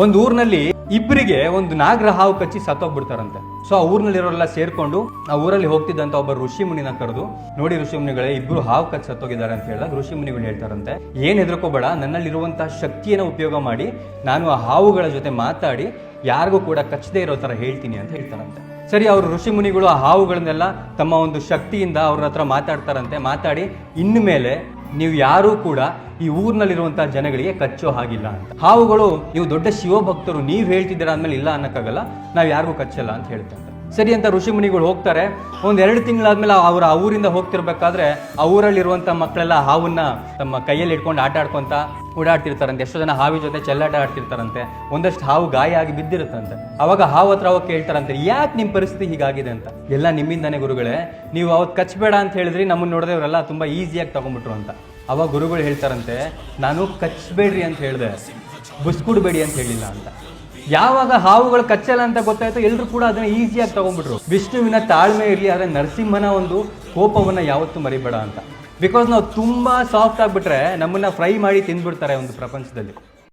ಒಂದು ಊರಿನಲ್ಲಿ ಇಬ್ಬರಿಗೆ ಒಂದು ನಾಗರ ಹಾವು ಕಚ್ಚಿ ಸತ್ತೋಗ್ಬಿಡ್ತಾರಂತೆ. ಸೊ ಆ ಊರಿನಲ್ಲಿರೋರೆಲ್ಲ ಸೇರ್ಕೊಂಡು ಆ ಊರಲ್ಲಿ ಹೋಗ್ತಿದ್ದಂತ ಒಬ್ಬ ಋಷಿ ಮುನಿನ ಕರೆದು, ನೋಡಿ ಋಷಿ ಮುನಿಗಳೇ, ಇಬ್ರು ಹಾವು ಕಚ್ಚಿ ಸತ್ತೋಗಿದ್ದಾರೆ ಅಂತ ಹೇಳಿದಾಗ ಋಷಿ ಮುನಿಗಳು ಹೇಳ್ತಾರಂತೆ, ಏನ್ ಹೆದರ್ಕೋಬೇಡ, ನನ್ನಲ್ಲಿರುವಂತಹ ಶಕ್ತಿಯನ್ನು ಉಪಯೋಗ ಮಾಡಿ ನಾನು ಆ ಹಾವುಗಳ ಜೊತೆ ಮಾತಾಡಿ ಯಾರಿಗೂ ಕೂಡ ಕಚ್ಚದೇ ಇರೋ ತರ ಹೇಳ್ತೀನಿ ಅಂತ ಹೇಳ್ತಾರಂತೆ. ಸರಿ, ಅವರು ಋಷಿ ಮುನಿಗಳು ಆ ಹಾವುಗಳನ್ನೆಲ್ಲ ತಮ್ಮ ಒಂದು ಶಕ್ತಿಯಿಂದ ಅವ್ರ ಹತ್ರ ಮಾತಾಡ್ತಾರಂತೆ. ಮಾತಾಡಿ ಇನ್ನು ಮೇಲೆ ನೀವು ಯಾರೂ ಕೂಡ ಈ ಊರಿನಲ್ಲಿರುವಂತಹ ಜನಗಳಿಗೆ ಕಚ್ಚೋ ಹಾಗಿಲ್ಲ ಅಂತ. ಹಾವುಗಳು, ನೀವು ದೊಡ್ಡ ಶಿವಭಕ್ತರು, ನೀವು ಹೇಳ್ತಿದ್ದೀರಾ ಅಂದ್ಮೇಲೆ ಇಲ್ಲ ಅನ್ನಕ್ಕಾಗಲ್ಲ, ನಾವು ಯಾರಿಗೂ ಕಚ್ಚಲ್ಲ ಅಂತ ಹೇಳ್ತಾರೆ. ಸರಿ ಅಂತ ಋಷಿ ಮುನಿಗಳು ಹೋಗ್ತಾರೆ. ಒಂದ್ 2 ತಿಂಗಳಾದ್ಮೇಲೆ ಅವರು ಆ ಊರಿಂದ ಹೋಗ್ತಿರ್ಬೇಕಾದ್ರೆ ಆ ಊರಲ್ಲಿರುವಂತ ಮಕ್ಕಳೆಲ್ಲ ಹಾವನ್ನ ತಮ್ಮ ಕೈಯಲ್ಲಿ ಇಟ್ಕೊಂಡು ಆಟ ಆಡ್ಕೊಂತ ಓಡಾಡ್ತಿರ್ತಾರಂತೆ. ಎಷ್ಟೋ ಜನ ಹಾವಿ ಜೊತೆ ಚೆಲ್ಲಾಟ ಆಡ್ತಿರ್ತಾರಂತೆ. ಒಂದಷ್ಟು ಹಾವು ಗಾಯ ಆಗಿ ಬಿದ್ದಿರುತ್ತಂತೆ. ಅವಾಗ ಹಾವು ಹತ್ರ ಹೋಗಿ ಕೇಳ್ತಾರಂತೆ, ಯಾಕೆ ನಿಮ್ ಪರಿಸ್ಥಿತಿ ಹೀಗಾಗಿದೆ ಅಂತ. ಎಲ್ಲ ನಿಮ್ಮಿಂದಾನೆ ಗುರುಗಳೇ, ನೀವು ಅವತ್ತು ಕಚ್ಚಬೇಡ ಅಂತ ಹೇಳಿದ್ರಿ, ನಮ್ಮನ್ನ ನೋಡಿದ್ರೆ ಇವರೆಲ್ಲ ತುಂಬಾ ಈಸಿಯಾಗಿ ತಗೊಂಡ್ಬಿಟ್ರು ಅಂತ. ಅವಾಗ ಗುರುಗಳು ಹೇಳ್ತಾರಂತೆ, ನಾನು ಕಚ್ಚಬೇಡ್ರಿ ಅಂತ ಹೇಳಿದೆ, ಬುಸ್ಕುಡ್ಬೇಡಿ ಅಂತ ಹೇಳಿಲ್ಲ ಅಂತ. ಯಾವಾಗ ಹಾವುಗಳು ಕಚ್ಚಲ್ಲ ಅಂತ ಗೊತ್ತಾಯ್ತು, ಎಲ್ಲರೂ ಕೂಡ ಅದನ್ನ ಈಸಿಯಾಗಿ ತಗೊಂಡ್ಬಿಟ್ರು. ವಿಷ್ಣುವಿನ ತಾಳ್ಮೆ ಇರಲಿ, ಆದ್ರೆ ನರಸಿಂಹನ ಒಂದು ಕೋಪವನ್ನ ಯಾವತ್ತೂ ಮರಿಬೇಡ ಅಂತ. ಬಿಕಾಸ್ ನಾವು ತುಂಬಾ ಸಾಫ್ಟ್ ಆಗ್ಬಿಟ್ರೆ ನಮ್ಮನ್ನ ಫ್ರೈ ಮಾಡಿ ತಿಂದ್ಬಿಡ್ತಾರೆ ಒಂದು ಪ್ರಪಂಚದಲ್ಲಿ.